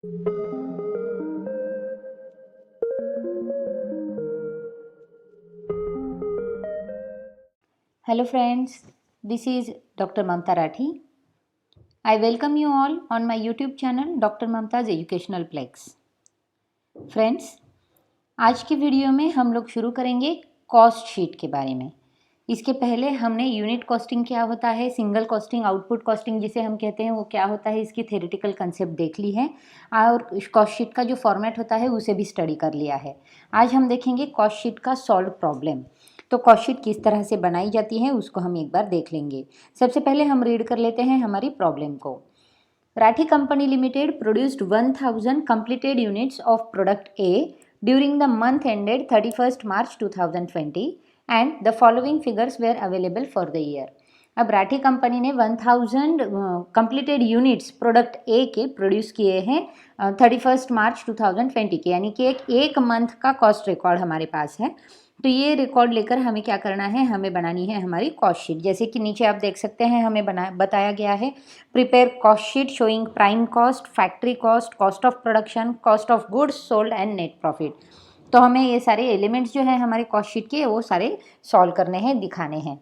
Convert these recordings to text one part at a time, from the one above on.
Hello friends, this is Dr. Mamta Rathi. I welcome you all on my YouTube channel Dr. Mamta's Educational Plex. Friends, आज की video में हम लोग शुरू करेंगे कॉस्ट शीट के बारे में। इसके पहले हमने यूनिट कॉस्टिंग क्या होता है, सिंगल कॉस्टिंग, आउटपुट कॉस्टिंग जिसे हम कहते हैं वो क्या होता है, इसकी थ्योरेटिकल कंसेप्ट देख ली है और कॉस्ट शीट का जो फॉर्मेट होता है उसे भी स्टडी कर लिया है। आज हम देखेंगे कॉस्ट शीट का सॉल्व प्रॉब्लम। तो कॉस्ट शीट किस तरह से बनाई जाती है उसको हम एक बार देख लेंगे। सबसे पहले हम रीड कर लेते हैं हमारी प्रॉब्लम को। Rathi company limited produced 1000 completed units of product A during the month ended 31st March 2020 and the following figures were available for the year. अब राठी कंपनी ने 1000 कंप्लीटेड यूनिट्स प्रोडक्ट ए के प्रोड्यूस किए हैं 31 मार्च 2020 के, यानी कि एक मंथ का कॉस्ट रिकॉर्ड हमारे पास है। तो ये रिकॉर्ड लेकर हमें क्या करना है, हमें बनानी है हमारी कॉस्ट शीट। जैसे कि नीचे आप देख सकते हैं हमें बताया गया है prepare cost sheet showing prime cost, factory cost, cost of production, cost of goods sold and net profit. तो हमें ये सारे एलिमेंट्स जो है हमारे कॉस्ट शीट के वो सारे सॉल्व करने हैं, दिखाने हैं।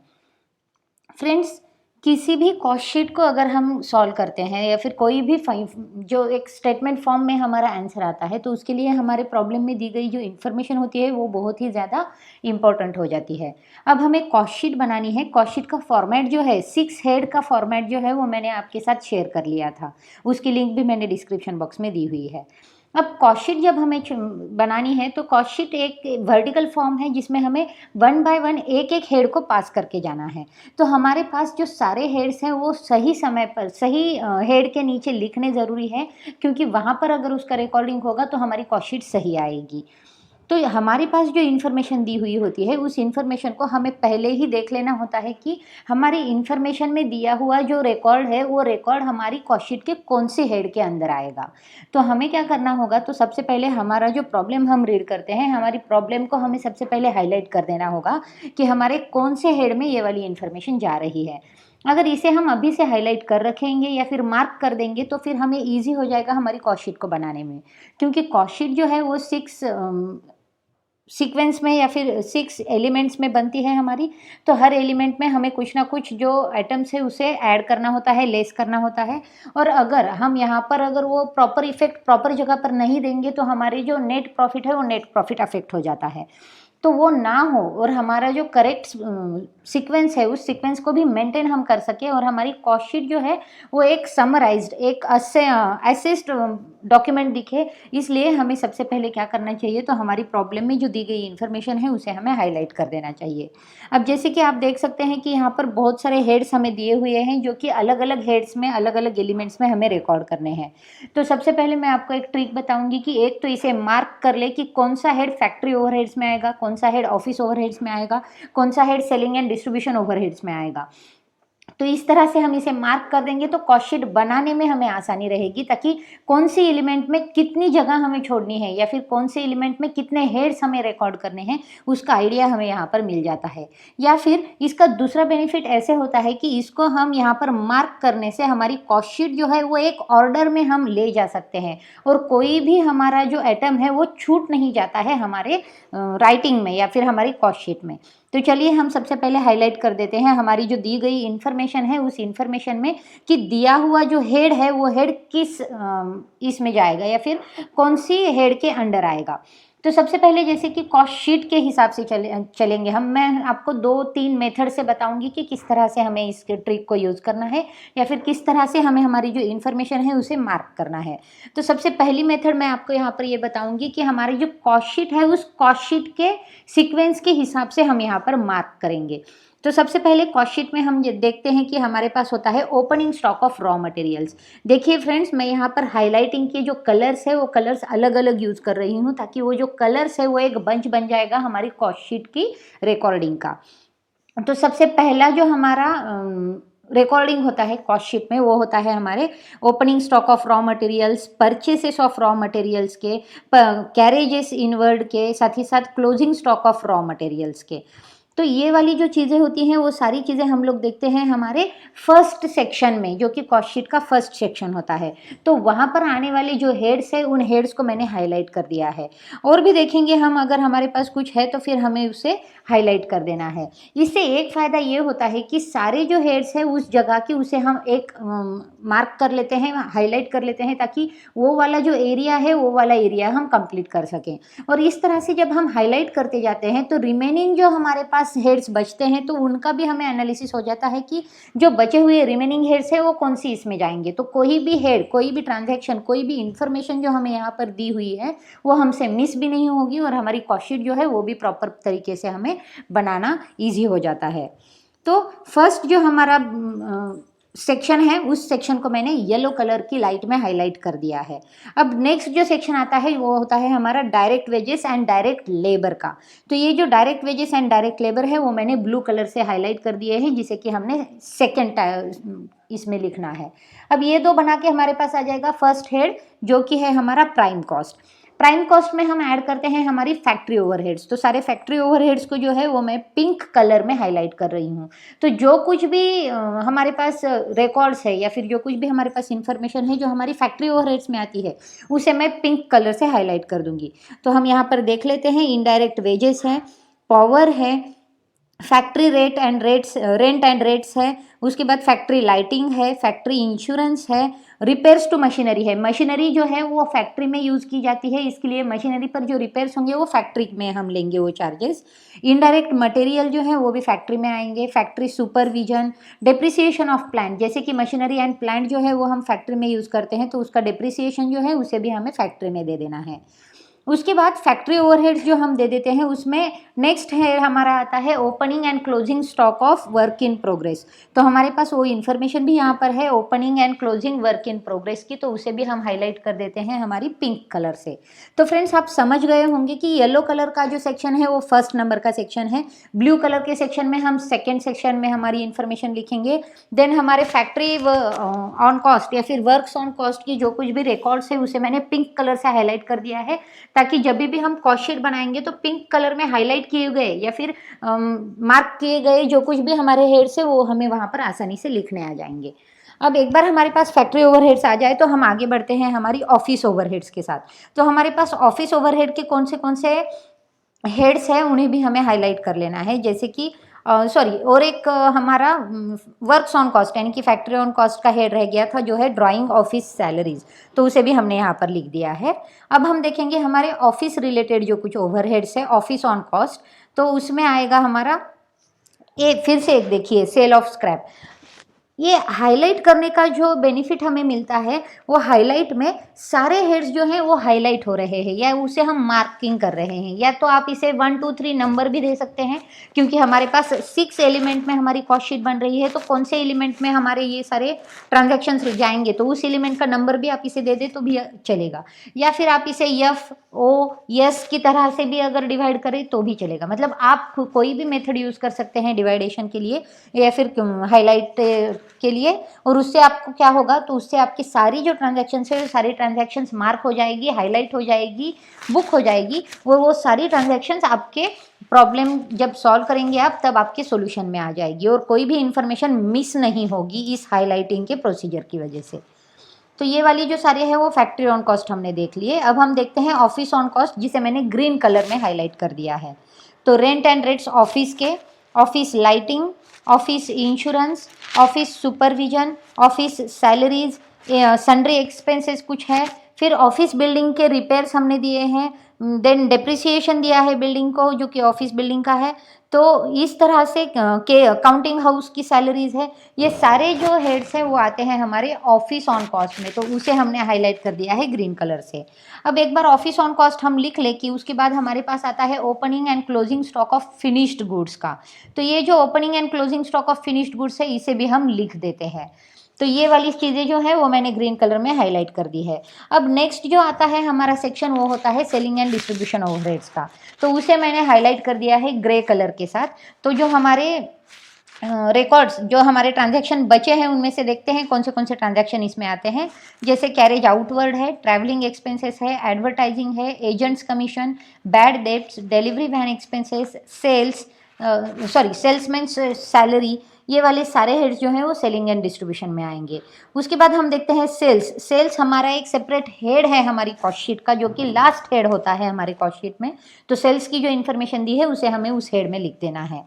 फ्रेंड्स, किसी भी कॉस्ट शीट को अगर हम सॉल्व करते हैं या फिर कोई भी जो एक स्टेटमेंट फॉर्म में हमारा आंसर आता है तो उसके लिए हमारे प्रॉब्लम में दी गई जो इन्फॉर्मेशन होती है वो बहुत ही ज़्यादा इम्पोर्टेंट हो जाती है। अब हमें कॉस्ट शीट बनानी है। कॉस्ट शीट का फॉर्मेट जो है 6 हेड का फॉर्मेट जो है वो मैंने आपके साथ शेयर कर लिया था, उसकी लिंक भी मैंने डिस्क्रिप्शन बॉक्स में दी हुई है। अब कॉस्ट शीट जब हमें बनानी है तो कॉस्ट शीट एक वर्टिकल फॉर्म है जिसमें हमें 1 बाय 1 एक एक हेड को पास करके जाना है। तो हमारे पास जो सारे हेड्स हैं वो सही समय पर सही हेड के नीचे लिखने ज़रूरी है, क्योंकि वहाँ पर अगर उसका रिकॉर्डिंग होगा तो हमारी कॉस्ट शीट सही आएगी। तो हमारे पास जो इन्फॉर्मेशन दी हुई होती है उस इन्फॉर्मेशन को हमें पहले ही देख लेना होता है कि हमारी इन्फॉर्मेशन में दिया हुआ जो रिकॉर्ड है वो रिकॉर्ड हमारी कॉस्ट शीट के कौन से हेड के अंदर आएगा। तो हमें क्या करना होगा, तो सबसे पहले हमारा जो प्रॉब्लम हम रीड करते हैं, हमारी प्रॉब्लम को हमें सबसे पहले हाईलाइट कर देना होगा कि हमारे कौन से हेड में ये वाली इन्फॉर्मेशन जा रही है। अगर इसे हम अभी से हाईलाइट कर रखेंगे या फिर मार्क कर देंगे तो फिर हमें ईजी हो जाएगा हमारी कॉस्ट शीट को बनाने में, क्योंकि कॉस्ट शीट जो है वो 6 सीक्वेंस में या फिर 6 एलिमेंट्स में बनती है हमारी। तो हर एलिमेंट में हमें कुछ ना कुछ जो आइटम्स है उसे ऐड करना होता है, लेस करना होता है। और अगर हम यहाँ पर अगर वो प्रॉपर इफेक्ट प्रॉपर जगह पर नहीं देंगे तो हमारी जो नेट प्रॉफिट है वो नेट प्रॉफिट अफेक्ट हो जाता है। तो वो ना हो और हमारा जो करेक्ट सीक्वेंस है उस सीक्वेंस को भी मेंटेन हम कर सके और हमारी कॉस्ट शीट जो है वो एक समराइज्ड, एक असेस्ड डॉक्यूमेंट दिखे, इसलिए हमें सबसे पहले क्या करना चाहिए, तो हमारी प्रॉब्लम में जो दी गई इन्फॉर्मेशन है उसे हमें हाईलाइट कर देना चाहिए। अब जैसे कि आप देख सकते हैं कि यहाँ पर बहुत सारे हेड्स हमें दिए हुए हैं जो कि अलग अलग हेड्स में अलग अलग एलिमेंट्स में हमें रिकॉर्ड करने हैं। तो सबसे पहले मैं आपको एक ट्रिक बताऊंगी कि एक तो इसे मार्क कर ले कि कौन सा हेड फैक्ट्री ओवरहेड्स में आएगा, कौन सा हेड ऑफिस ओवरहेड्स में आएगा, कौन सा head selling and distribution overheads में आएगा। तो इस तरह से हम इसे मार्क कर देंगे तो कॉस्ट शीट बनाने में हमें आसानी रहेगी, ताकि कौन सी एलिमेंट में कितनी जगह हमें छोड़नी है या फिर कौन से एलिमेंट में कितने हेड्स हमें रिकॉर्ड करने हैं उसका आइडिया हमें यहाँ पर मिल जाता है। या फिर इसका दूसरा बेनिफिट ऐसे होता है कि इसको हम यहाँ पर मार्क करने से हमारी कॉस्ट शीट जो है वो एक ऑर्डर में हम ले जा सकते हैं और कोई भी हमारा जो आइटम है वो छूट नहीं जाता है हमारे राइटिंग में या फिर हमारी कॉस्ट शीट में। तो चलिए हम सबसे पहले हाईलाइट कर देते हैं हमारी जो दी गई इन्फॉर्मेशन है उस इन्फॉर्मेशन में कि दिया हुआ जो हेड है वो हेड किस इसमें जाएगा या फिर कौन सी हेड के अंडर आएगा। तो सबसे पहले जैसे कि कॉस्ट शीट के हिसाब से चलेंगे हम। मैं आपको 2-3 मेथड से बताऊंगी कि किस तरह से हमें इस ट्रिक को यूज़ करना है या फिर किस तरह से हमें हमारी जो इन्फॉर्मेशन है उसे मार्क करना है। तो सबसे पहली मेथड मैं आपको यहाँ पर ये बताऊंगी कि हमारी जो कॉस्ट शीट है उस कॉस्ट शीट के सीक्वेंस के हिसाब से हम यहाँ पर मार्क करेंगे। तो सबसे पहले कॉस्ट शीट में हम ये देखते हैं कि हमारे पास होता है opening stock of raw materials. देखिए फ्रेंड्स, मैं यहाँ पर हाईलाइटिंग के जो कलर्स है वो कलर्स अलग अलग यूज़ कर रही हूँ ताकि वो जो कलर्स है वो एक बंच बन जाएगा हमारी कॉस्ट शीट की रिकॉर्डिंग का। तो सबसे पहला जो हमारा रिकॉर्डिंग होता है कॉस्ट शीट में वो होता है हमारे opening stock of raw materials, purchases of raw materials के, कैरेजेस इनवर्ड के, साथ ही साथ closing stock of raw materials के। तो ये वाली जो चीज़ें होती हैं वो सारी चीज़ें हम लोग देखते हैं हमारे फर्स्ट सेक्शन में, जो कि कॉस्ट शीट का फर्स्ट सेक्शन होता है। तो वहाँ पर आने वाले जो हेड्स है उन हेड्स को मैंने हाईलाइट कर दिया है। और भी देखेंगे हम, अगर हमारे पास कुछ है तो फिर हमें उसे हाईलाइट कर देना है। इससे एक फ़ायदा ये होता है कि सारे जो हेड्स है उस जगह की उसे हम एक मार्क कर लेते हैं, हाईलाइट कर लेते हैं, ताकि वो वाला जो एरिया है वो वाला एरिया हम कंप्लीट कर सकें। और इस तरह से जब हम हाईलाइट करते जाते हैं तो रिमेनिंग जो हमारे पास हेड्स बचते हैं तो उनका भी हमें एनालिसिस हो जाता है कि जो बचे हुए रिमेनिंग हेड्स है वो कौन सी इसमें जाएंगे। तो कोई भी हेड, कोई भी ट्रांजैक्शन, कोई भी इंफॉर्मेशन जो हमें यहाँ पर दी हुई है वो हमसे मिस भी नहीं होगी और हमारी कॉस्ट शीट जो है वो भी प्रॉपर तरीके से हमें बनाना ईजी हो जाता है। तो फर्स्ट जो हमारा सेक्शन है उस सेक्शन को मैंने येलो कलर की लाइट में हाईलाइट कर दिया है। अब नेक्स्ट जो सेक्शन आता है वो होता है हमारा direct wages and direct labour का। तो ये जो direct wages and direct labour है वो मैंने ब्लू कलर से हाईलाइट कर दिए हैं, जिसे कि हमने सेकेंड इसमें लिखना है। अब ये दो बना के हमारे पास आ जाएगा फर्स्ट हेड, जो कि है हमारा प्राइम कॉस्ट। प्राइम कॉस्ट में हम ऐड करते हैं हमारी फैक्ट्री ओवरहेड्स। तो सारे फैक्ट्री ओवरहेड्स को जो है वो मैं पिंक कलर में हाईलाइट कर रही हूँ। तो जो कुछ भी हमारे पास रिकॉर्ड्स है या फिर जो कुछ भी हमारे पास इंफॉर्मेशन है जो हमारी फैक्ट्री ओवरहेड्स में आती है उसे मैं पिंक कलर से हाईलाइट कर दूंगी। तो हम यहाँ पर देख लेते हैं, इनडायरेक्ट वेजेस है, पावर है, फैक्ट्री रेंट एंड रेट्स है, उसके बाद फैक्ट्री लाइटिंग है, फैक्ट्री इंश्योरेंस है, रिपेयर्स टू मशीनरी है। मशीनरी जो है वो फैक्ट्री में यूज़ की जाती है, इसके लिए मशीनरी पर जो रिपेयर्स होंगे वो फैक्ट्री में हम लेंगे वो चार्जेस। इनडायरेक्ट मटेरियल जो है वो भी फैक्ट्री में आएंगे। Factory supervision, depreciation of plant, जैसे कि मशीनरी एंड प्लांट जो है वो हम फैक्ट्री में यूज़ करते हैं तो उसका डिप्रिसिएशन जो है उसे भी हमें फैक्ट्री में दे देना है। उसके बाद फैक्ट्री ओवरहेड्स जो हम दे देते हैं उसमें नेक्स्ट है हमारा आता है opening and closing stock of work in progress. तो हमारे पास वो इन्फॉर्मेशन भी यहाँ पर है opening and closing work in progress की, तो उसे भी हम हाईलाइट कर देते हैं हमारी पिंक कलर से। तो फ्रेंड्स आप समझ गए होंगे कि येलो कलर का जो सेक्शन है वो फर्स्ट नंबर का सेक्शन है, ब्लू कलर के सेक्शन में हम सेकेंड सेक्शन में हमारी इन्फॉर्मेशन लिखेंगे। देन हमारे फैक्ट्री ऑन कॉस्ट या फिर वर्क्स ऑन कॉस्ट की जो कुछ भी रिकॉर्ड्स है उसे मैंने पिंक कलर से हाईलाइट कर दिया है, ताकि जब भी हम कॉस्ट शीट बनाएंगे तो पिंक कलर में हाईलाइट किए गए या फिर मार्क किए गए जो कुछ भी हमारे हेड्स है वो हमें वहाँ पर आसानी से लिखने आ जाएंगे। अब एक बार हमारे पास फैक्ट्री ओवरहेड्स आ जाए तो हम आगे बढ़ते हैं हमारी ऑफिस ओवरहेड्स के साथ। तो हमारे पास ऑफिस ओवरहेड के कौन से हेड्स हैं उन्हें भी हमें हाईलाइट कर लेना है, जैसे कि और एक हमारा वर्क्स ऑन कॉस्ट यानी कि फैक्ट्री ऑन कॉस्ट का हेड रह गया था जो है ड्राइंग ऑफिस सैलरीज, तो उसे भी हमने यहाँ पर लिख दिया है। अब हम देखेंगे हमारे ऑफिस रिलेटेड जो कुछ ओवरहेड्स है ऑफिस ऑन कॉस्ट, तो उसमें आएगा हमारा फिर से एक देखिए सेल ऑफ स्क्रैप। ये हाईलाइट करने का जो बेनिफिट हमें मिलता है वो हाईलाइट में सारे हेड्स जो हैं वो हाईलाइट हो रहे हैं या उसे हम मार्किंग कर रहे हैं, या तो आप इसे 1 2 3 नंबर भी दे सकते हैं, क्योंकि हमारे पास 6 एलिमेंट में हमारी कॉस्ट शीट बन रही है। तो कौन से एलिमेंट में हमारे ये सारे ट्रांजैक्शंस जाएंगे तो उस एलिमेंट का नंबर भी आप इसे दे दे तो भी चलेगा, या फिर आप इसे एफ ओ यस की तरह से भी अगर डिवाइड करें तो भी चलेगा। मतलब आप कोई भी मेथड यूज़ कर सकते हैं डिवाइडेशन के लिए या फिर हाईलाइट के लिए, और उससे आपको क्या होगा, तो उससे आपकी सारी जो ट्रांजैक्शंस है सारी ट्रांजैक्शंस मार्क हो जाएगी, हाईलाइट हो जाएगी, बुक हो जाएगी। वो सारी ट्रांजैक्शंस आपके प्रॉब्लम जब सॉल्व करेंगे आप तब आपके सॉल्यूशन में आ जाएगी और कोई भी इंफॉर्मेशन मिस नहीं होगी इस हाईलाइटिंग के प्रोसीजर की वजह से। तो ये वाली जो सारी है वो फैक्ट्री ऑन कॉस्ट हमने देख लिए। अब हम देखते हैं ऑफिस ऑन कॉस्ट, जिसे मैंने ग्रीन कलर में हाईलाइट कर दिया है। तो रेंट एंड रेट्स ऑफिस के, office lighting, office insurance, office supervision, office salaries, sundry expenses कुछ है, फिर ऑफिस बिल्डिंग के रिपेयर्स हमने दिए हैं, देन डेप्रिसिएशन दिया है बिल्डिंग को जो कि ऑफिस बिल्डिंग का है। तो इस तरह से के अकाउंटिंग हाउस की सैलरीज है, ये सारे जो हेड्स हैं वो आते हैं हमारे ऑफिस ऑन कॉस्ट में, तो उसे हमने हाईलाइट कर दिया है ग्रीन कलर से। अब एक बार ऑफिस ऑन कॉस्ट हम लिख ले कि उसके बाद हमारे पास आता है opening and closing stock of finished goods का। तो ये जो opening and closing stock of finished goods है इसे भी हम लिख देते हैं। तो ये वाली चीज़ें जो है वो मैंने ग्रीन कलर में हाईलाइट कर दी है। अब नेक्स्ट जो आता है हमारा सेक्शन वो होता है सेलिंग एंड डिस्ट्रीब्यूशन ओवरहेड्स का, तो उसे मैंने हाईलाइट कर दिया है ग्रे कलर के साथ। तो जो हमारे रिकॉर्ड्स जो हमारे ट्रांजैक्शन बचे हैं उनमें से देखते हैं कौन से ट्रांजैक्शन इसमें आते हैं, जैसे कैरेज आउटवर्ड है, ट्रैवलिंग एक्सपेंसेस है, एडवर्टाइजिंग है, agents commission, bad debts, delivery van expenses, sales, sorry salesman salary, ये वाले सारे हेड्स जो हैं वो सेलिंग एंड डिस्ट्रीब्यूशन में आएंगे। उसके बाद हम देखते हैं सेल्स। सेल्स हमारा एक सेपरेट हेड है हमारी कॉस्ट शीट का, जो कि लास्ट हेड होता है हमारे कॉस्ट शीट में। तो सेल्स की जो इन्फॉर्मेशन दी है उसे हमें उस हेड में लिख देना है।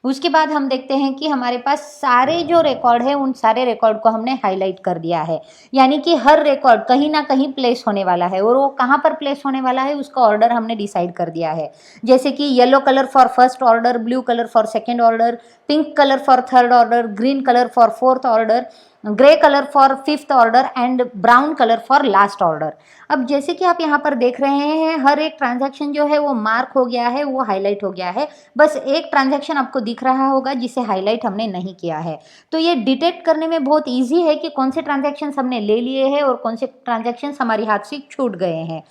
उसके बाद हम देखते हैं कि हमारे पास सारे जो रिकॉर्ड है उन सारे रिकॉर्ड को हमने हाईलाइट कर दिया है, यानी कि हर रिकॉर्ड कहीं ना कहीं प्लेस होने वाला है, और वो कहाँ पर प्लेस होने वाला है उसका ऑर्डर हमने डिसाइड कर दिया है। जैसे कि yellow colour for first order, blue colour for second order, pink colour for third order, green colour for fourth order, grey colour for fifth order and brown colour for last order. अब जैसे कि आप यहाँ पर देख रहे हैं हर एक ट्रांजैक्शन जो है वो मार्क हो गया है, वो हाईलाइट हो गया है। बस एक ट्रांजैक्शन आपको दिख रहा होगा जिसे हाईलाइट हमने नहीं किया है। तो ये डिटेक्ट करने में बहुत ईजी है कि कौन से ट्रांजैक्शंस हमने ले लिए हैं और कौन से ट्रांजैक्शंस हमारी हाथ से छूट गए हैं।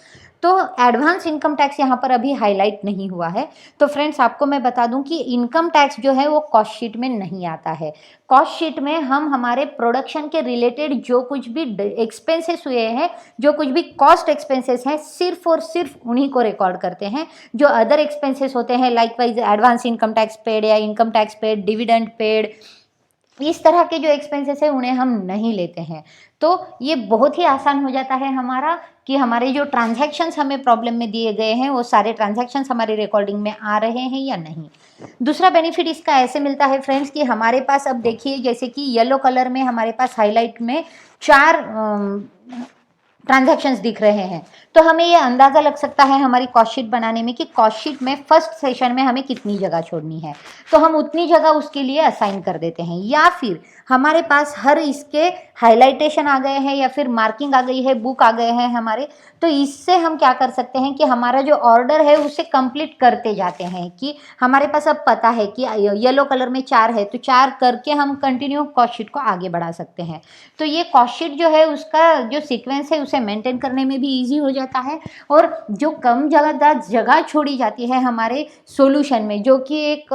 तो एडवांस इनकम टैक्स यहाँ पर अभी हाईलाइट नहीं हुआ है। तो फ्रेंड्स आपको मैं बता दूं कि इनकम टैक्स जो है वो कॉस्ट शीट में नहीं आता है। कॉस्ट शीट में हम हमारे प्रोडक्शन के रिलेटेड जो कुछ भी एक्सपेंसेस हुए हैं, जो कुछ भी कॉस्ट एक्सपेंसेस हैं, सिर्फ और सिर्फ उन्हीं को रिकॉर्ड करते हैं। जो अदर एक्सपेंसेस होते हैं likewise advance income tax paid या income tax paid, dividend paid, इस तरह के जो एक्सपेंसेस है उन्हें हम नहीं लेते हैं। तो ये बहुत ही आसान हो जाता है हमारा कि हमारे जो ट्रांजैक्शंस हमें प्रॉब्लम में दिए गए हैं वो सारे ट्रांजैक्शंस हमारी रिकॉर्डिंग में आ रहे हैं या नहीं। दूसरा बेनिफिट इसका ऐसे मिलता है फ्रेंड्स कि हमारे पास अब देखिए जैसे कि येलो कलर में हमारे पास हाईलाइट में 4 ट्रांजैक्शंस दिख रहे हैं। तो हमें ये अंदाज़ा लग सकता है हमारी कॉस्ट शीट बनाने में कि कॉस्ट शीट में फर्स्ट सेशन में हमें कितनी जगह छोड़नी है, तो हम उतनी जगह उसके लिए असाइन कर देते हैं। या फिर हमारे पास हर इसके हाइलाइटेशन आ गए हैं या फिर मार्किंग आ गई है, बुक आ गए हैं हमारे, तो इससे हम क्या कर सकते हैं कि हमारा जो ऑर्डर है उसे कंप्लीट करते जाते हैं। कि हमारे पास अब पता है कि येलो कलर में 4 है तो 4 करके हम कंटिन्यू कॉस्ट शीट को आगे बढ़ा सकते हैं। तो ये कॉस्ट शीट जो है उसका जो सीक्वेंस है उसे मेंटेन करने में भी ईजी हो जाता है। और जो कम जगह छोड़ी जाती है हमारे सॉल्यूशन में, जो कि एक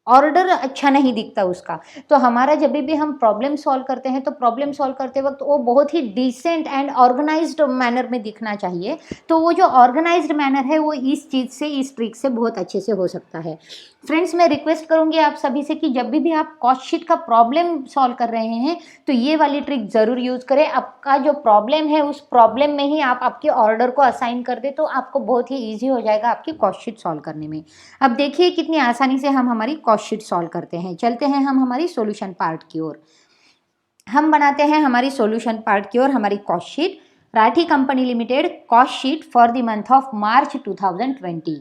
ऑर्डर अच्छा नहीं दिखता उसका, तो हमारा जब भी हम प्रॉब्लम सॉल्व करते हैं तो प्रॉब्लम सॉल्व करते वक्त वो बहुत ही डिसेंट एंड ऑर्गेनाइज्ड मैनर में दिखना चाहिए। तो वो जो ऑर्गेनाइज्ड मैनर है वो इस चीज़ से, इस ट्रिक से बहुत अच्छे से हो सकता है। फ्रेंड्स मैं रिक्वेस्ट करूंगी आप सभी से कि जब भी आप कॉस्ट शीट का प्रॉब्लम सॉल्व कर रहे हैं तो ये वाली ट्रिक ज़रूर यूज़ करें। आपका जो प्रॉब्लम है उस प्रॉब्लम में ही आप आपके ऑर्डर को असाइन कर दे तो आपको बहुत ही ईजी हो जाएगा आपकी कॉस्ट शीट सॉल्व करने में। अब देखिए कितनी आसानी से हम हमारी कॉस्ट शीट सॉल्व करते हैं। चलते हैं हम हमारी सॉल्यूशन पार्ट की ओर। हम बनाते हैं हमारी सॉल्यूशन पार्ट की ओर हमारी cost sheet. Rathi company limited cost sheet for the month of March 2020।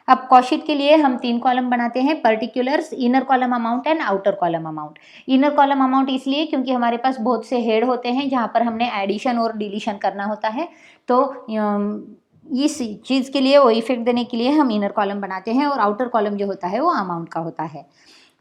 अब कॉस्ट शीट के लिए हम 3 कॉलम बनाते हैं, particulars, inner column amount and outer column amount. Inner column amount इसलिए क्योंकि हमारे पास बहुत से हेड होते हैं जहाँ पर हमने एडिशन और डिलीशन करना होता है। तो इस चीज़ के लिए वो इफेक्ट देने के लिए हम इनर कॉलम बनाते हैं, और आउटर कॉलम जो होता है वो अमाउंट का होता है।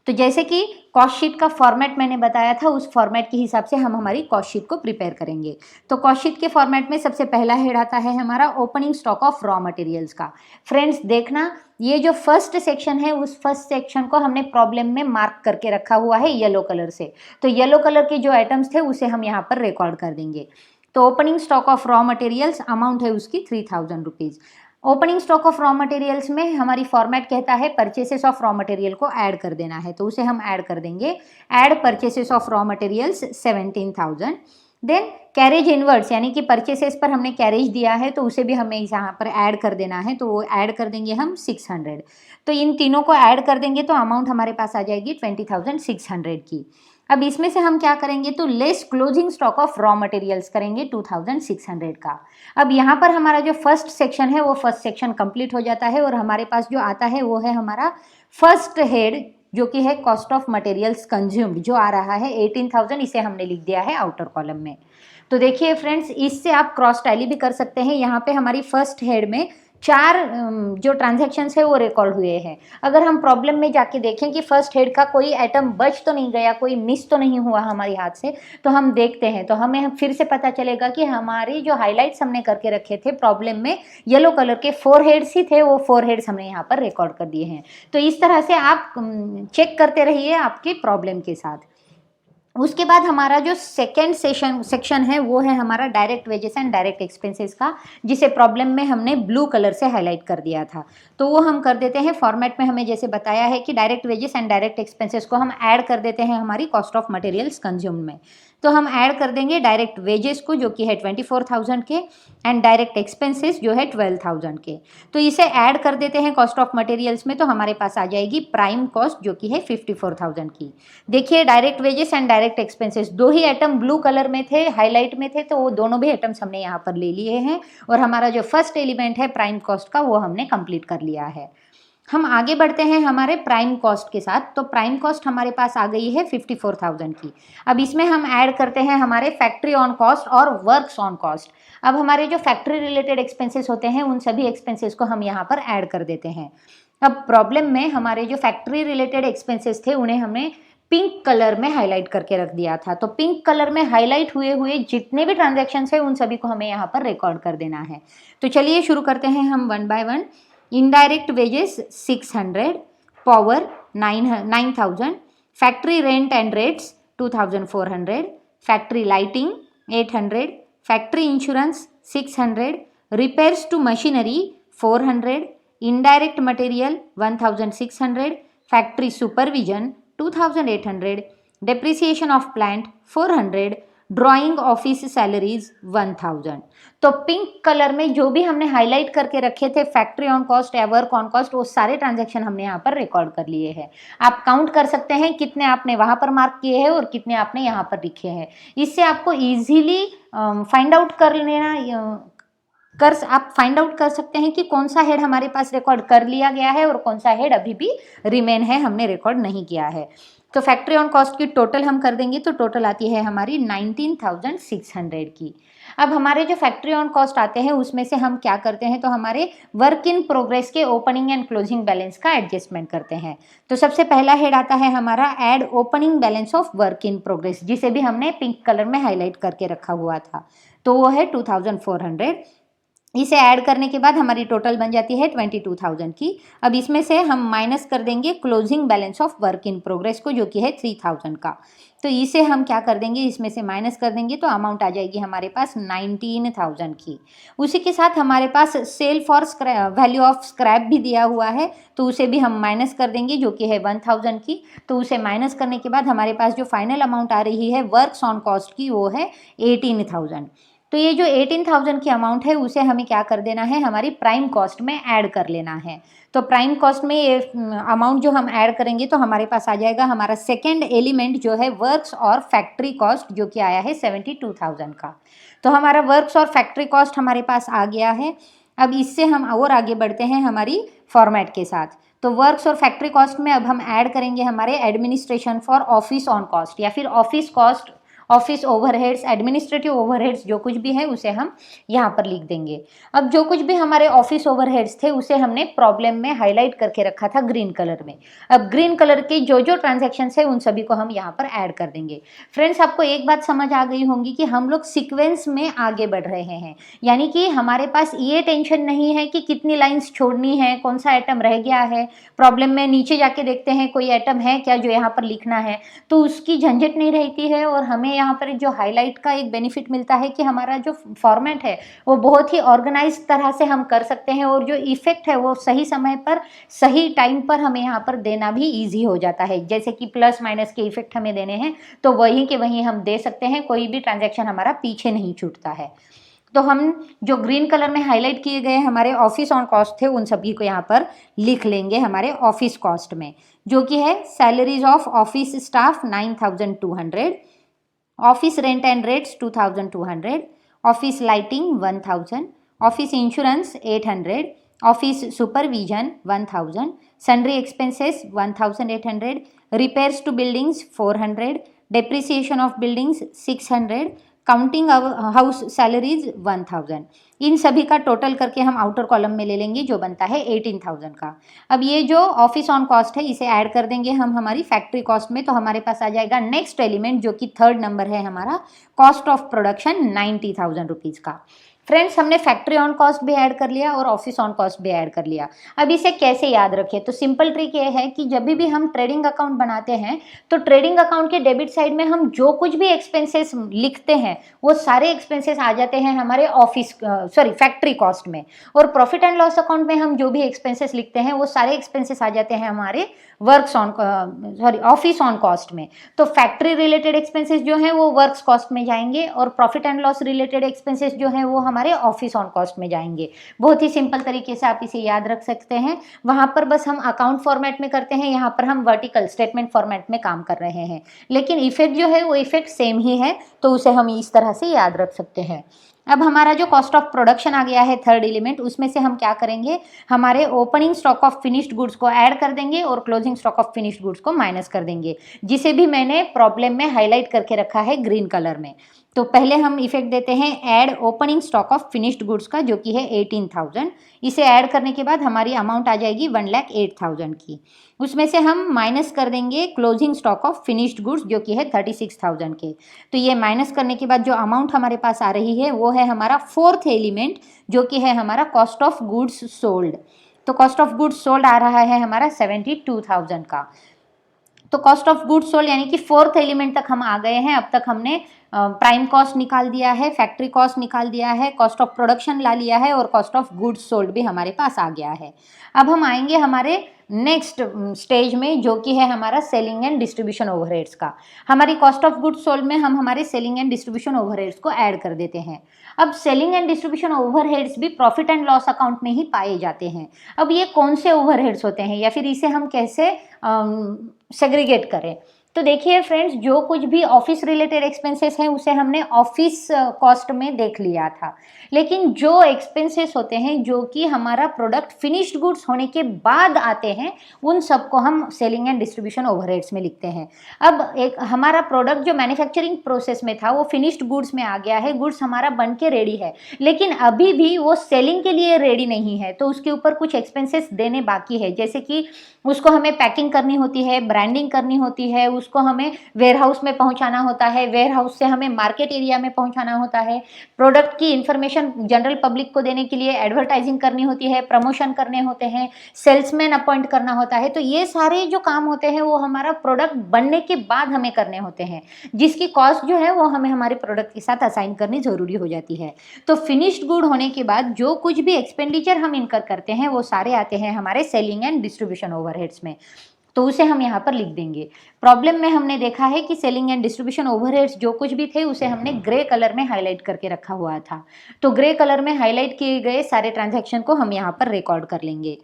तो जैसे कि कॉस्ट शीट का फॉर्मेट मैंने बताया था, उस फॉर्मेट के हिसाब से हम हमारी कॉस्ट शीट को प्रिपेयर करेंगे। तो कॉस्ट शीट के फॉर्मेट में सबसे पहला हेड आता है हमारा opening stock of raw materials का। फ्रेंड्स देखना, ये जो फर्स्ट सेक्शन है उस फर्स्ट सेक्शन को हमने प्रॉब्लम में मार्क करके रखा हुआ है येलो कलर से। तो येलो कलर के जो आइटम्स थे उसे हम यहाँ पर रिकॉर्ड कर देंगे। तो opening stock of raw materials, amount है उसकी 3000 rupees. Opening stock of raw materials में हमारी फॉर्मेट कहता है परचेसेस ऑफ रॉ मटेरियल को ऐड कर देना है, तो उसे हम ऐड कर देंगे। Add purchases of raw materials 17,000। Then carriage inwards, यानी कि परचेसेस पर हमने कैरेज दिया है तो उसे भी हमें यहाँ पर ऐड कर देना है, तो वो ऐड कर देंगे हम 600। तो इन तीनों को ऐड कर देंगे तो अमाउंट हमारे पास आ जाएगी 20,600 की। अब इसमें से हम क्या करेंगे तो less closing stock of raw materials करेंगे 2600 का। अब यहाँ पर हमारा जो फर्स्ट सेक्शन है वो फर्स्ट सेक्शन कंप्लीट हो जाता है, और हमारे पास जो आता है वो है हमारा फर्स्ट हेड, जो कि है कॉस्ट ऑफ मटेरियल्स कंज्यूम्ड, जो आ रहा है 18,000। इसे हमने लिख दिया है आउटर कॉलम में। तो देखिए फ्रेंड्स, इससे आप क्रॉस टैली भी कर सकते हैं। यहाँ पे हमारी फर्स्ट हेड में 4 जो ट्रांजैक्शंस है वो रिकॉर्ड हुए हैं। अगर हम प्रॉब्लम में जाके देखें कि फर्स्ट हेड का कोई आइटम बच तो नहीं गया, कोई मिस तो नहीं हुआ हमारे हाथ से, तो हम देखते हैं तो हमें फिर से पता चलेगा कि हमारी जो हाइलाइट्स हमने करके रखे थे प्रॉब्लम में, येलो कलर के 4 हेड्स ही थे, वो 4 हेड्स हमने यहाँ पर रिकॉर्ड कर दिए हैं। तो इस तरह से आप चेक करते रहिए आपके प्रॉब्लम के साथ। उसके बाद हमारा जो सेकेंड सेक्शन है वो है हमारा direct wages and direct expenses का, जिसे प्रॉब्लम में हमने ब्लू कलर से हाईलाइट कर दिया था। तो वो हम कर देते हैं फॉर्मेट में। हमें जैसे बताया है कि direct wages and direct expenses को हम ऐड कर देते हैं हमारी कॉस्ट ऑफ मटेरियल्स कंज्यूम में। तो हम ऐड कर देंगे डायरेक्ट वेजेस को जो कि है 24,000 के, एंड डायरेक्ट एक्सपेंसेस जो है 12,000 के। तो इसे ऐड कर देते हैं कॉस्ट ऑफ मटेरियल्स में, तो हमारे पास आ जाएगी प्राइम कॉस्ट जो कि है 54,000 की। देखिए direct wages and direct expenses, दो ही आइटम ब्लू कलर में थे, हाईलाइट में थे, तो वो दोनों भी आइटम्स हमने यहाँ पर ले लिए हैं, और हमारा जो फर्स्ट एलिमेंट है प्राइम कॉस्ट का वो हमने कंप्लीट कर लिया है। हम आगे बढ़ते हैं हमारे प्राइम कॉस्ट के साथ। तो प्राइम कॉस्ट हमारे पास आ गई है 54,000 की। अब इसमें हम ऐड करते हैं हमारे फैक्ट्री ऑन कॉस्ट और वर्क्स ऑन कॉस्ट। अब हमारे जो फैक्ट्री रिलेटेड एक्सपेंसेस होते हैं उन सभी एक्सपेंसेस को हम यहाँ पर ऐड कर देते हैं। अब प्रॉब्लम में हमारे जो फैक्ट्री रिलेटेड एक्सपेंसेस थे उन्हें हमने पिंक कलर में हाईलाइट करके रख दिया था। तो पिंक कलर में हाईलाइट हुए हुए जितने भी ट्रांजैक्शंस है उन सभी को हमें यहाँ पर रिकॉर्ड कर देना है। तो चलिए शुरू करते हैं हम one by one. Indirect wages 600, power 9,000, factory rent and rates 2,400, factory lighting 800, factory insurance 600, repairs to machinery 400, indirect material 1,600, factory supervision 2,800, depreciation of plant 400, drawing office salaries 1,000। तो पिंक कलर में जो भी हमने हाईलाइट करके रखे थे फैक्ट्री ऑन कॉस्ट या work on cost, वो सारे ट्रांजैक्शन हमने यहाँ पर रिकॉर्ड कर लिए हैं। आप काउंट कर सकते हैं कितने आपने वहाँ पर मार्क किए हैं और कितने आपने यहाँ पर लिखे हैं। इससे आपको ईजिली फाइंड आउट कर लेना आप फाइंड आउट कर सकते हैं कि कौन सा हेड हमारे पास रिकॉर्ड कर लिया गया है और कौन सा हेड अभी भी रिमेन है, हमने रिकॉर्ड नहीं किया है। तो फैक्ट्री ऑन कॉस्ट की टोटल हम कर देंगे तो टोटल आती है हमारी 19,600 की। अब हमारे जो फैक्ट्री ऑन कॉस्ट आते हैं उसमें से हम क्या करते हैं, तो हमारे वर्क इन प्रोग्रेस के ओपनिंग एंड क्लोजिंग बैलेंस का एडजस्टमेंट करते हैं। तो सबसे पहला हेड आता है हमारा add opening balance of work in progress, जिसे भी हमने पिंक कलर में हाईलाइट करके रखा हुआ था। तो वो है 2,400। इसे ऐड करने के बाद हमारी टोटल बन जाती है 22,000 की। अब इसमें से हम माइनस कर देंगे closing balance of work in progress को, जो कि है 3,000 का। तो इसे हम क्या कर देंगे, इसमें से माइनस कर देंगे तो अमाउंट आ जाएगी हमारे पास 19,000 की। उसी के साथ हमारे पास sale for value of scrap भी दिया हुआ है, तो उसे भी हम माइनस कर देंगे जो कि है 1,000 की। तो उसे माइनस करने के बाद हमारे पास जो फाइनल अमाउंट आ रही है वर्क्स ऑन कॉस्ट की वो है 18,000। तो ये जो 18,000 की अमाउंट है उसे हमें क्या कर देना है, हमारी प्राइम कॉस्ट में ऐड कर लेना है। तो प्राइम कॉस्ट में ये अमाउंट जो हम ऐड करेंगे तो हमारे पास आ जाएगा हमारा सेकेंड एलिमेंट जो है वर्क्स और फैक्ट्री कॉस्ट, जो कि आया है 72,000 का। तो हमारा वर्क्स और फैक्ट्री कॉस्ट हमारे पास आ गया है। अब इससे हम और आगे बढ़ते हैं हमारी फॉर्मेट के साथ। तो वर्क्स और फैक्ट्री कॉस्ट में अब हम ऐड करेंगे हमारे administration for office on cost, या फिर office cost, office overheads, administrative overheads जो कुछ भी है उसे हम यहाँ पर लिख देंगे। अब जो कुछ भी हमारे ऑफिस ओवरहेड्स थे उसे हमने प्रॉब्लम में हाईलाइट करके रखा था ग्रीन कलर में। अब ग्रीन कलर के जो जो ट्रांजैक्शंस है उन सभी को हम यहाँ पर ऐड कर देंगे। फ्रेंड्स, आपको एक बात समझ आ गई होंगी कि हम लोग सीक्वेंस में आगे बढ़ रहे हैं, यानी कि हमारे पास ये टेंशन नहीं है कि कितनी लाइन्स छोड़नी है, कौन सा आइटम रह गया है। प्रॉब्लम में नीचे जाके देखते हैं कोई आइटम है क्या जो यहाँ पर लिखना है, तो उसकी झंझट नहीं रहती है। और हमें यहाँ पर जो हाईलाइट का एक बेनिफिट मिलता है कि हमारा जो फॉर्मेट है वो बहुत ही ऑर्गेनाइज तरह से हम कर सकते हैं, और जो इफेक्ट है वो सही समय पर सही टाइम पर हमें यहाँ पर देना भी इजी हो जाता है। जैसे कि प्लस माइनस के इफेक्ट हमें देने हैं तो वहीं के वहीं हम दे सकते हैं, कोई भी ट्रांजैक्शन हमारा पीछे नहीं छूटता है। तो हम जो ग्रीन कलर में हाईलाइट किए गए हमारे ऑफिस ऑन कॉस्ट थे उन सभी को यहाँ पर लिख लेंगे हमारे ऑफिस कॉस्ट में, जो कि है salaries of office staff 9,200, office rent and rates 2,200, office lighting 1,000, office insurance 800, office supervision 1,000, sundry expenses 1,800, repairs to buildings 400, depreciation of buildings 600, counting house salaries 1,000। इन सभी का टोटल करके हम आउटर कॉलम में ले लेंगे जो बनता है 18,000 का। अब ये जो ऑफिस ऑन कॉस्ट है इसे ऐड कर देंगे हम हमारी फैक्ट्री कॉस्ट में, तो हमारे पास आ जाएगा नेक्स्ट एलिमेंट जो कि थर्ड नंबर है हमारा कॉस्ट ऑफ प्रोडक्शन 90,000 रुपीज़ का। फ्रेंड्स, हमने फैक्ट्री ऑन कॉस्ट भी ऐड कर लिया और ऑफिस ऑन कॉस्ट भी ऐड कर लिया। अब इसे कैसे याद रखें? तो सिंपल ट्रिक ये है कि जब भी हम ट्रेडिंग अकाउंट बनाते हैं तो ट्रेडिंग अकाउंट के डेबिट साइड में हम जो कुछ भी एक्सपेंसेस लिखते हैं वो सारे एक्सपेंसेस आ जाते हैं हमारे फैक्ट्री कॉस्ट में, और प्रॉफिट एंड लॉस अकाउंट में हम जो भी एक्सपेंसेस लिखते हैं वो सारे एक्सपेंसेस आ जाते हैं हमारे ऑफिस ऑन कॉस्ट में। तो फैक्ट्री रिलेटेड एक्सपेंसेस जो हैं वो वर्क्स कॉस्ट में जाएंगे और profit and loss related expenses जो हैं वो हमारे ऑफिस ऑन कॉस्ट में जाएंगे। बहुत ही सिंपल तरीके से आप इसे याद रख सकते हैं। वहां पर बस हम अकाउंट फॉर्मेट में करते हैं, यहाँ पर हम वर्टिकल स्टेटमेंट फॉर्मेट में काम कर रहे हैं, लेकिन इफेक्ट जो है वो इफेक्ट सेम ही है, तो उसे हम इस तरह से याद रख सकते हैं। अब हमारा जो कॉस्ट ऑफ प्रोडक्शन आ गया है थर्ड एलिमेंट, उसमें से हम क्या करेंगे, हमारे opening stock of finished goods को ऐड कर देंगे और closing stock of finished goods को माइनस कर देंगे, जिसे भी मैंने प्रॉब्लम में हाईलाइट करके रखा है ग्रीन कलर में। तो पहले हम इफेक्ट देते हैं add opening stock of finished goods का, जो कि है 18,000। इसे ऐड करने के बाद हमारी अमाउंट आ जाएगी 1,08,000 की। उसमें से हम माइनस कर देंगे closing stock of finished goods, जो कि है 36,000 के। तो ये माइनस करने के बाद जो अमाउंट हमारे पास आ रही है वो है हमारा फोर्थ एलिमेंट, जो कि है हमारा कॉस्ट ऑफ गुड्स सोल्ड। तो कॉस्ट ऑफ गुड्स सोल्ड आ रहा है हमारा 72,000 का। तो कॉस्ट ऑफ गुड्स सोल्ड यानी कि फोर्थ एलिमेंट तक हम आ गए हैं। अब तक हमने प्राइम कॉस्ट निकाल दिया है, फैक्ट्री कॉस्ट निकाल दिया है, कॉस्ट ऑफ प्रोडक्शन ला लिया है और कॉस्ट ऑफ गुड्स सोल्ड भी हमारे पास आ गया है। अब हम आएंगे हमारे नेक्स्ट स्टेज में, जो कि है हमारा सेलिंग एंड डिस्ट्रीब्यूशन ओवरहेड्स का। हमारी कॉस्ट ऑफ गुड्स सोल्ड में हम हमारे सेलिंग एंड डिस्ट्रीब्यूशन ओवरहेड्स को ऐड कर देते हैं। अब सेलिंग एंड डिस्ट्रीब्यूशन ओवरहेड्स भी प्रॉफिट एंड लॉस अकाउंट में ही पाए जाते हैं। अब ये कौन से ओवरहेड्स होते हैं या फिर इसे हम कैसे सेग्रीगेट करें? तो देखिए फ्रेंड्स, जो कुछ भी ऑफिस रिलेटेड एक्सपेंसेस हैं उसे हमने ऑफिस कॉस्ट में देख लिया था, लेकिन जो एक्सपेंसेस होते हैं जो कि हमारा प्रोडक्ट फिनिश्ड गुड्स होने के बाद आते हैं उन सबको हम सेलिंग एंड डिस्ट्रीब्यूशन ओवरहेड्स में लिखते हैं। अब एक हमारा प्रोडक्ट जो मैन्युफैक्चरिंग प्रोसेस में था वो फिनिश्ड गुड्स में आ गया है, गुड्स हमारा बन के रेडी है, लेकिन अभी भी वो सेलिंग के लिए रेडी नहीं है, तो उसके ऊपर कुछ एक्सपेंसेस देने बाकी है, जैसे कि उसको हमें पैकिंग करनी होती है, ब्रांडिंग करनी होती है, उसको हमें वेयरहाउस में पहुंचाना होता है, वेयरहाउस से हमें मार्केट एरिया में पहुंचाना होता है, प्रोडक्ट की इन्फॉर्मेशन जनरल पब्लिक को देने के लिए एडवर्टाइजिंग करनी होती है, प्रमोशन करने होते हैं, सेल्समैन अपॉइंट करना होता है। तो ये सारे जो काम होते हैं वो हमारा प्रोडक्ट बनने के बाद हमें करने होते हैं, जिसकी कॉस्ट जो है वो हमें हमारे प्रोडक्ट के साथ असाइन करनी जरूरी हो जाती है। तो फिनिश्ड गुड होने के बाद जो कुछ भी एक्सपेंडिचर हम इनकर करते हैं वो सारे आते हैं हमारे सेलिंग एंड डिस्ट्रीब्यूशन ओवरहेड्स में, तो उसे हम यहाँ पर लिख देंगे। प्रॉब्लम में हमने देखा है कि सेलिंग एंड डिस्ट्रीब्यूशन ओवरहेड्स जो कुछ भी थे उसे हमने ग्रे कलर में हाईलाइट करके रखा हुआ था, तो ग्रे कलर में हाईलाइट किए गए सारे ट्रांजैक्शन को हम यहाँ पर रिकॉर्ड कर लेंगे।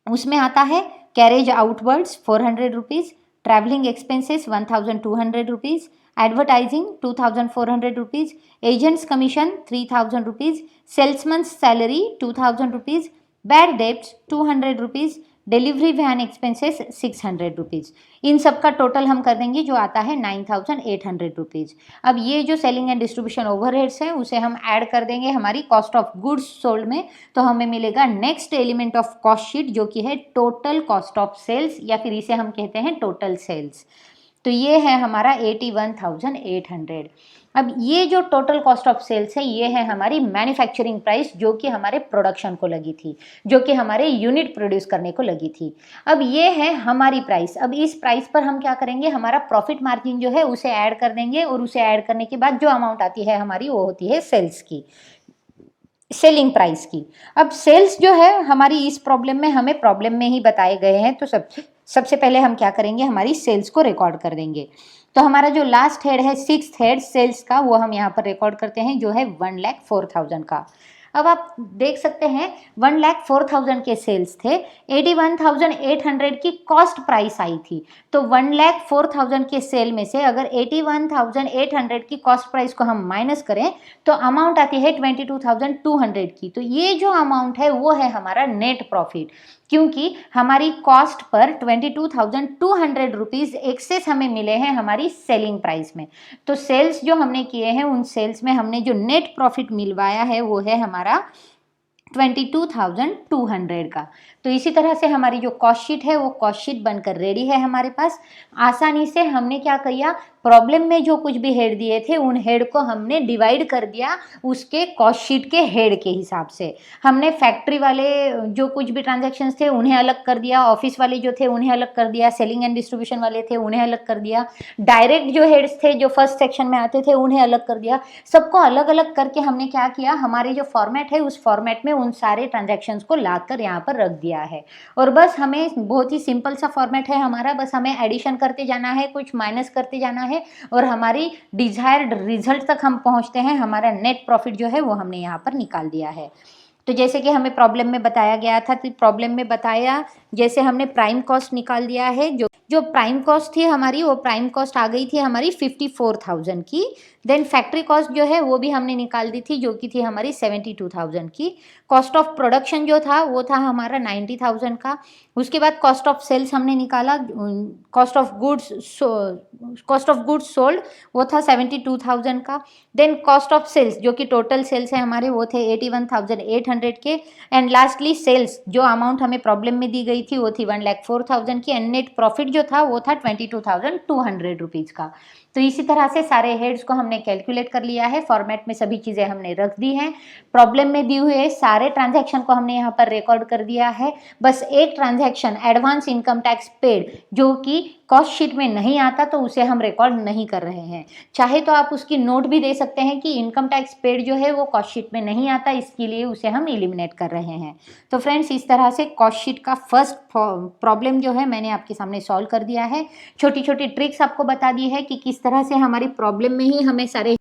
उसमें आता है carriage outwards 400 rupees, travelling expenses 1,200 rupees, advertising 2,400 rupees, agents commission 3,000 rupees, salesman's salary 2,000 rupees, bad debts 200 rupees, delivery van expenses 600 rupees. इन सब का टोटल हम कर देंगे जो आता है 9,800 रुपीज़। अब ये जो सेलिंग एंड डिस्ट्रीब्यूशन ओवरहेड्स है उसे हम ऐड कर देंगे हमारी कॉस्ट ऑफ गुड्स सोल्ड में, तो हमें मिलेगा next element of cost sheet, जो कि है टोटल कॉस्ट ऑफ सेल्स, या फिर इसे हम कहते हैं टोटल सेल्स। तो ये है हमारा 81,800। अब ये जो टोटल कॉस्ट ऑफ सेल्स है ये है हमारी मैन्युफैक्चरिंग प्राइस, जो कि हमारे प्रोडक्शन को लगी थी, जो कि हमारे यूनिट प्रोड्यूस करने को लगी थी। अब ये है हमारी प्राइस। अब इस प्राइस पर हम क्या करेंगे, हमारा प्रॉफिट मार्जिन जो है उसे ऐड कर देंगे, और उसे ऐड करने के बाद जो अमाउंट आती है हमारी वो होती है सेल्स की, सेलिंग प्राइस की। अब सेल्स जो है हमारी इस प्रॉब्लम में हमें प्रॉब्लम में ही बताए गए हैं, तो सबसे पहले हम क्या करेंगे, हमारी सेल्स को रिकॉर्ड कर देंगे। तो हमारा जो लास्ट हेड है, सिक्स्थ हेड सेल्स का, वो हम यहाँ पर रिकॉर्ड करते हैं, जो है 1,04,000 का। अब आप देख सकते हैं 1,04,000 के सेल्स थे, 81,800 की कॉस्ट प्राइस आई थी। तो 1,04,000 के सेल में से अगर 81,800 की कॉस्ट प्राइस को हम माइनस करें तो अमाउंट आती है 22,200 की। तो ये जो अमाउंट है वो है हमारा नेट प्रॉफिट, क्योंकि हमारी कॉस्ट पर 22,200 रुपीज़ एक्सेस हमें मिले हैं हमारी सेलिंग प्राइस में। तो सेल्स जो हमने किए हैं उन सेल्स में हमने जो नेट प्रॉफिट मिलवाया है वो है हमारा 22,200 का। तो इसी तरह से हमारी जो कॉस्ट शीट है वो कॉस्ट शीट बनकर रेडी है हमारे पास। आसानी से हमने क्या किया, प्रॉब्लम में जो कुछ भी हेड दिए थे उन हेड को हमने डिवाइड कर दिया उसके कॉस्ट शीट के हेड के हिसाब से। हमने फैक्ट्री वाले जो कुछ भी ट्रांजैक्शंस थे उन्हें अलग कर दिया, ऑफिस वाले जो थे उन्हें अलग कर दिया, सेलिंग एंड डिस्ट्रीब्यूशन वाले थे उन्हें अलग कर दिया, डायरेक्ट जो हेड्स थे जो फर्स्ट सेक्शन में आते थे उन्हें अलग कर दिया। सबको अलग अलग करके हमने क्या किया, हमारे जो फॉर्मेट है उस फॉर्मेट में उन सारे ट्रांजैक्शंस को लाकर यहाँ पर रख दिया है। और बस हमें बहुत ही सिंपल सा फॉर्मेट है हमारा, बस हमें एडिशन करते जाना है, कुछ माइनस करते जाना है और हमारी डिजायर्ड रिजल्ट तक हम पहुँचते हैं। हमारा नेट प्रॉफिट जो है वो हमने यहाँ पर निकाल दिया है। तो जैसे कि हमें प्रॉब्लम में बताया गया था, तो प्रॉब्लम में बताया जैसे हमने प्राइम कॉस्ट निकाल दिया है। जो प्राइम कॉस्ट थी हमारी, वो प्राइम कॉस्ट आ गई थी हमारी 54,000 की। देन फैक्ट्री कॉस्ट जो है वो भी हमने निकाल दी थी, जो कि थी हमारी 72,000 की। कॉस्ट ऑफ प्रोडक्शन जो था वो था हमारा 90,000 का। उसके बाद कॉस्ट ऑफ सेल्स हमने निकाला, कॉस्ट ऑफ गुड्स सोल्ड वो था 72,000 का। देन कॉस्ट ऑफ सेल्स जो कि टोटल सेल्स है हमारे वो थे 81,800 के। एंड लास्टली सेल्स जो अमाउंट हमें प्रॉब्लम में दी गई थी वो थी 1,04,000 की। एंड नेट प्रॉफिट जो था वो था 22,200 रुपीज़ का। तो इसी तरह से सारे हेड्स को हमने कैलकुलेट कर लिया है, फॉर्मेट में सभी चीज़ें हमने रख दी हैं। प्रॉब्लम में दी हुए सारे ट्रांजैक्शन को हमने यहाँ पर रिकॉर्ड कर दिया है। बस एक transaction advance income tax paid जो कि कॉस्ट शीट में नहीं आता तो उसे हम रिकॉर्ड नहीं कर रहे हैं। चाहे तो आप उसकी नोट भी दे सकते हैं कि इनकम टैक्स पेड जो है वो कॉस्ट शीट में नहीं आता, इसके लिए उसे हम एलिमिनेट कर रहे हैं। तो फ्रेंड्स, इस तरह से कॉस्ट शीट का फर्स्ट प्रॉब्लम जो है मैंने आपके सामने सॉल्व कर दिया है। छोटी छोटी ट्रिक्स आपको बता दी है कि किस तरह से हमारी प्रॉब्लम में ही हमें सारे